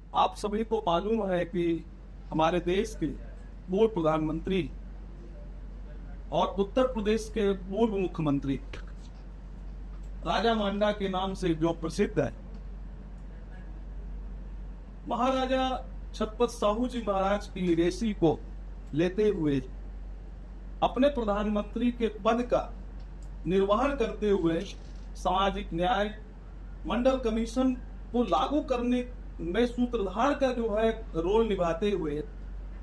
आप सभी को मालूम है कि हमारे देश के पूर्व प्रधानमंत्री और उत्तर प्रदेश के पूर्व मुख्यमंत्री राजा मांडा के नाम से जो प्रसिद्ध है, महाराजा छत्रपति साहू जी महाराज की लीगेसी को लेते हुए अपने प्रधानमंत्री के पद का निर्वहन करते हुए सामाजिक न्याय मंडल कमीशन को लागू करने में सूत्रधार का जो है रोल निभाते हुए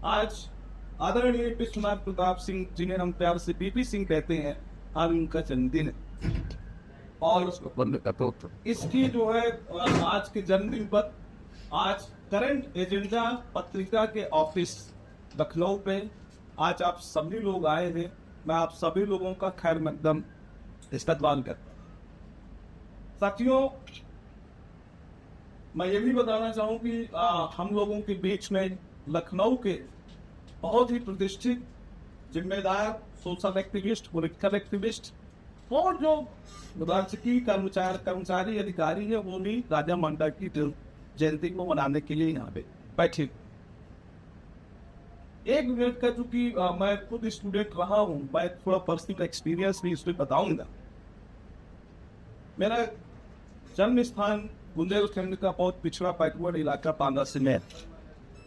आज आदरणीय विश्वनाथ प्रताप सिंह, जिन्हें हम प्यार से बीपी सिंह कहते हैं, आज उनका जन्मदिन है। और इसकी जो है आज के जन्मदिन पर आज करंट एजेंडा पत्रिका के ऑफिस लखनऊ पे आज आप सभी लोग आए हैं। मैं आप सभी लोगों का खैर मकदम इस्तकबाल करता हूं। साथियों, मैं ये भी बताना चाहूँ कि हम लोगों के बीच में लखनऊ के बहुत ही प्रतिष्ठित, जिम्मेदार, सोशल एक्टिविस्ट, पॉलिटिकल एक्टिविस्ट और जो राजकीय कर्मचारी अधिकारी है, वो भी राजा मांडा की जयंती को मनाने के लिए यहाँ पे बैठे। एक मिनट का, चूंकि मैं खुद स्टूडेंट रहा हूँ, मैं थोड़ा पर्सनल एक्सपीरियंस भी इसमें बताऊंगा। मेरा जन्म स्थान बुंदेलखंड का बहुत पिछड़ा बैकवर्ड इलाका पांगा सिमेर।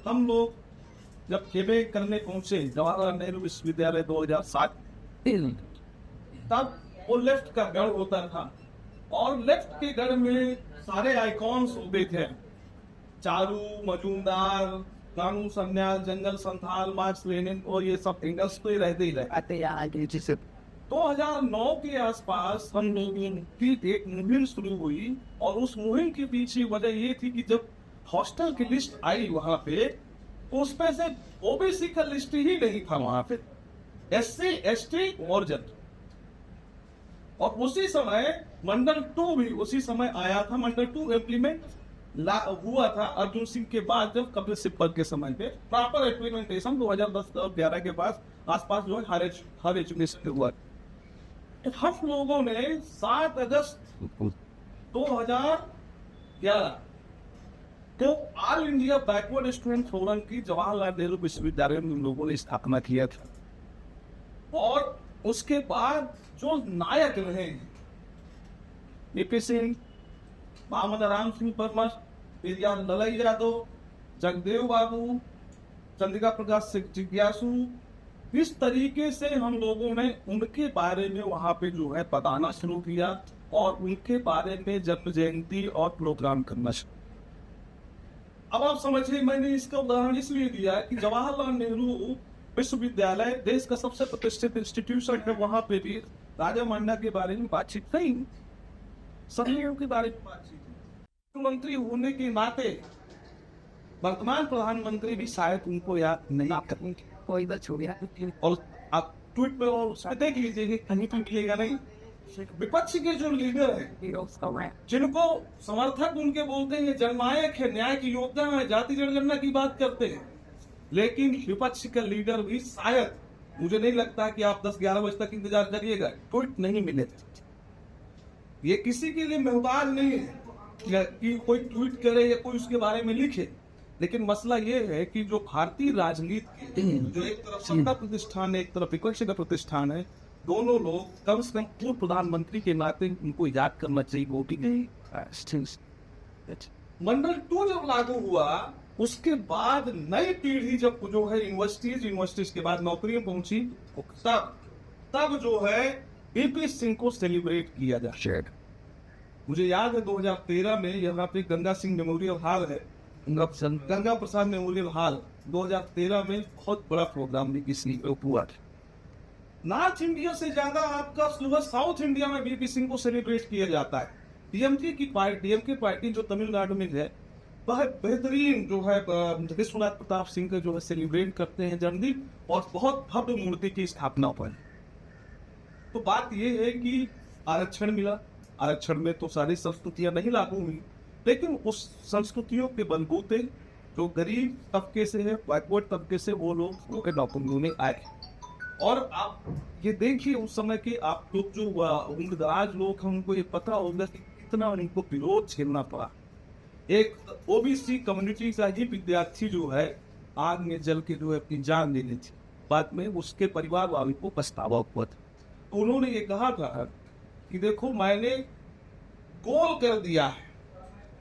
हम लोग जब खेबे करने पहुंचे जवाहरलाल नेहरू विश्वविद्यालय 2007, तब वो लेफ्ट का गढ़ होता था और लेफ्ट के गढ़ में सारे आइकॉन्स होते थे। चारू, मजूमदार, कानून संन्यास, जंगल संथाल, मार्क्स लेनिन और ये सब एंगल्स तो ही रहते ही रहे। 2009 के आसपास हम लोगों की एक मुहिम शुरू हुई और उस मुहिम के पीछे वजह ये थी कि जब हॉस्टल की लिस्ट आई वहां पे, तो उसमें से ओबीसी का लिस्ट ही नहीं था वहां पे, एससी, एसटी और जनरल। और उसी समय मंडल 2 भी उसी समय आया था। मंडल 2 इम्प्लीमेंट हुआ था अर्जुन सिंह के बाद, जब कपिल सिब्बल के समय पे प्रॉपर इम्प्लीमेंटेशन 2010 और 11 के पास आसपास जो है हर एजुकेशन हुआ। हम लोगों ने 7 अगस्त 2011 तो all India backward student forum की जवाहरलाल नेहरू विश्वविद्यालय में लोगों ने स्थापना किया था। और उसके बाद जो नायक रहे, बीपी सिंह, मोहम्मद राम सिंह परमर, ललाई यादव, जगदेव बाबू, चंद्रिका प्रकाश जिज्ञासु, इस तरीके से हम लोगों ने उनके बारे में वहां पे जो है बताना शुरू किया और उनके बारे में जन्म जयंती और प्रोग्राम करना शुरू। अब आप समझिए, मैंने इसका उदाहरण इसलिए दिया कि जवाहरलाल नेहरू विश्वविद्यालय देश का सबसे प्रतिष्ठित इंस्टीट्यूशन है, वहां पे भी राजा मांडा के बारे में बातचीत नहीं, सदियों के बारे में बातचीत। मुख्यमंत्री होने के नाते वर्तमान प्रधानमंत्री भी शायद उनको याद नहीं करेंगे। और आप ट्वीट पे और उसमें देख लीजिएगा नहीं, विपक्ष के जो लीडर हैं, जिनको समर्थक उनके बोलते हैं जननायक है, न्याय की योद्धा है, जाति जनगणना की बात करते हैं, लेकिन विपक्ष का लीडर भी शायद, मुझे नहीं लगता कि आप 10-11 बजे तक इंतजार करिएगा, ट्वीट नहीं मिले। ये किसी के लिए मोहताज नहीं है कि कोई ट्वीट करे या कोई उसके बारे में लिखे, लेकिन मसला ये है कि जो भारतीय राजनीति, जो एक तरफ सत्ता प्रतिष्ठान है, एक तरफ विपक्ष का प्रतिष्ठान है, दोनों लोग कम से कम पूर्व प्रधानमंत्री के नाते उनको याद करना चाहिए। वोटिंग मंडल 2 जब लागू हुआ, उसके बाद नई पीढ़ी जब जो है यूनिवर्सिटीज के बाद नौकरियां पहुंची, तब जो है बीपी सिंह को सेलिब्रेट किया जा। मुझे याद है 2013 में यहाँ पे गंगा सिंह मेमोरियल हॉल है, गंगा प्रसाद मेमोरियल हॉल, 2013 में बहुत बड़ा प्रोग्राम भी इसलिए हुआ। नॉर्थ इंडिया से ज्यादा आपका सुबह साउथ इंडिया में बीपी सिंह को सेलिब्रेट किया जाता है। डीएमके पार्टी जो तमिलनाडु में है, वह बेहतरीन जो है विश्वनाथ प्रताप सिंह का जो है सेलिब्रेट करते हैं जन्मदिन, और बहुत भव्य मूर्ति की स्थापना पर। तो बात यह है कि आरक्षण मिला, आरक्षण में तो सारी संस्कृतियां नहीं लागू हुई, लेकिन उस संस्कृतियों के बलबूते जो गरीब तबके से है, बैकवर्ड तबके से, वो लोग नौकरियों में आए। और आप ये देखिए उस समय के आप लोग जो उम्रदराज लोग हैं, उनको ये पता होगा कि कितना उनको विरोध झेलना पड़ा। एक ओबीसी कम्युनिटी का ही विद्यार्थी जो है आग में जल के जो है अपनी जान ले ली थी। बाद में उसके परिवार वालों को पछतावा हुआ था। तो उन्होंने ये कहा था कि देखो मैंने गोल कर दिया है,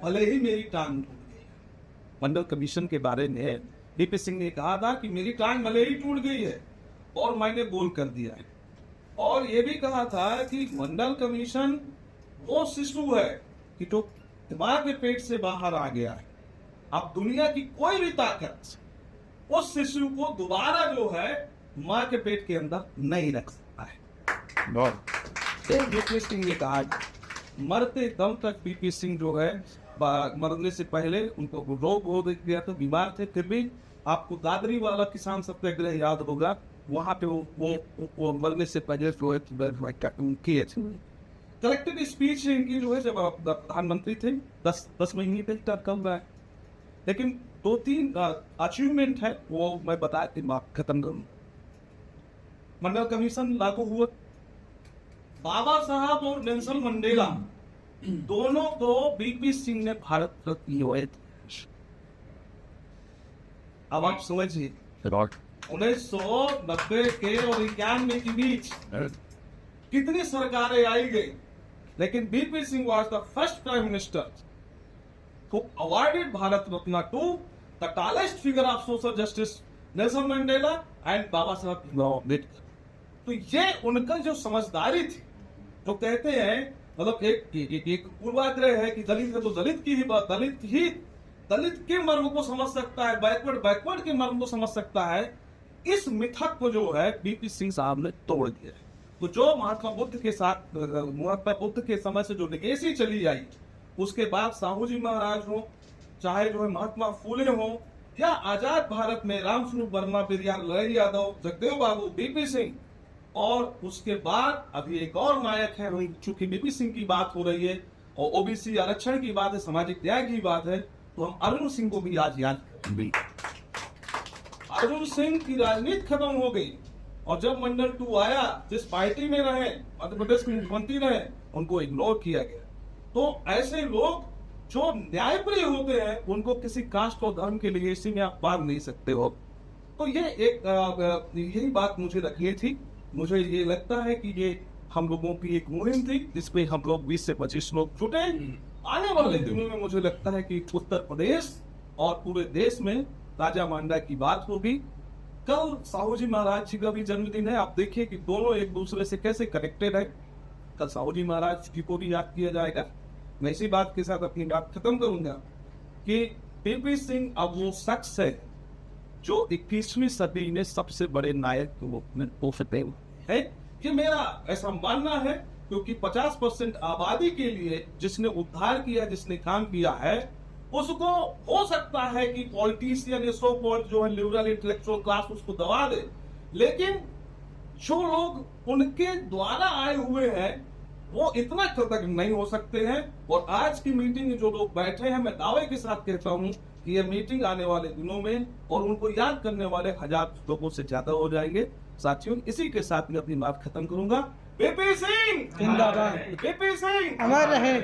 भले ही मेरी टांग टूट गई। मंडल कमीशन के बारे में बीपी सिंह ने कहा था कि मेरी टांग भले ही टूट गई है और मैंने गोल कर दिया है। और ये भी कहा था कि मंडल कमीशन वो शिशु है कि जो मां के पेट से बाहर आ गया है। अब दुनिया की कोई भी ताकत उस शिशु को दोबारा जो है मां के पेट के अंदर नहीं रख सकता है। बीपी सिंह ने कहा मरते दम तक बीपी सिंह जो है मरने से पहले उनको रोग हो गया था, बीमार थे, फिर भी आपको दादरी वाला किसान सत्याग्रह याद होगा, वहां पे वो मरने से पहले जो है किए थे। कलेक्टेड स्पीच इनकी जो है जब प्रधानमंत्री थे 10 महीने पे कम रहा है, लेकिन 2-3 अचीवमेंट है वो मैं बता के खत्म करूँ। मंडल कमीशन लागू हुआ, बाबा साहब और नेल्सन मंडेला दोनों को बीपी सिंह ने भारत रत्न हुए थे। अब आप समझिए 1990 के और 91 के बीच कितनी सरकारें आई गई, लेकिन BP Singh was the first prime minister who awarded Bharat Ratna to the tallest figure of social justice, Nelson Mandela and बाबा साहब भीमराव अम्बेडकर। तो ये उनका जो समझदारी थी, जो कहते हैं मतलब एक पूर्वाग्रह है कि दलित है तो दलित की ही बात, दलित के मर्म को समझ सकता है, बैकवर्ड के मर्म को समझ सकता है। इस मिथक को जो है बीपी सिंह साहब ने तोड़ दिया। तो जो महात्मा बुद्ध के समय से जो लेगेसी चली आई, उसके बाद साहू जी महाराज हो, चाहे जो है महात्मा फूले हो, या आजाद भारत में रामस्वरूप वर्मा, पेरियार लहरी यादव, जगदेव बाबू, बीपी सिंह, और उसके बाद अभी एक और नायक है, चूंकि बीपी सिंह की बात हो रही है और ओबीसी आरक्षण की बात है, सामाजिक न्याय की बात है, तो हम अर्जुन सिंह को भी आज याद करेंगे। अर्जुन सिंह की राजनीति खत्म हो गई और जब मंडल 2 आया, जिस पार्टी में रहे, मध्य प्रदेश के मुख्यमंत्री रहे, उनको इग्नोर किया गया। तो ऐसे लोग जो न्यायप्रिय होते हैं उनको किसी कास्ट और धर्म के लिए इसी में आप बांध नहीं सकते हो। तो ये यही बात मुझे रखनी थी। मुझे ये लगता है कि ये हम लोगों की एक मुहिम थी जिसपे हम लोग 20 से 25 लोग जुटे। आने वाले दिनों में मुझे लगता है कि उत्तर प्रदेश और पूरे देश में राजा मांडा की बात होगी। कल साहू जी महाराज जी का भी जन्मदिन है। आप देखिए कि दोनों एक दूसरे से कैसे कनेक्टेड है। कल साहू जी महाराज जी को भी याद किया जाएगा। मैं इसी बात के साथ अपनी बात खत्म करूंगा कि बीपी सिंह अब वो शख्स है जो 21वीं सदी में सबसे बड़े नायक हो सकते हैं। ये मेरा ऐसा मानना है, क्योंकि 50% आबादी के लिए जिसने उद्धार किया, जिसने काम किया है, उसको हो सकता है कि पॉलिटिशियन सो कॉल्ड जो है लिबरल इंटेलेक्चुअल क्लास उसको दबा दे, लेकिन जो लोग उनके द्वारा आए हुए हैं वो इतना कृतज्ञ नहीं हो सकते हैं। और आज की मीटिंग में जो लोग बैठे हैं, मैं दावे के साथ कहता हूँ कि ये मीटिंग आने वाले दिनों में और उनको याद करने वाले 1000 लोगों से ज्यादा हो जाएंगे। साथियों, इसी के साथ मैं अपनी बात खत्म करूंगा। बीपी सिंह जिंदाबाद, बीपी सिंह अमर रहे।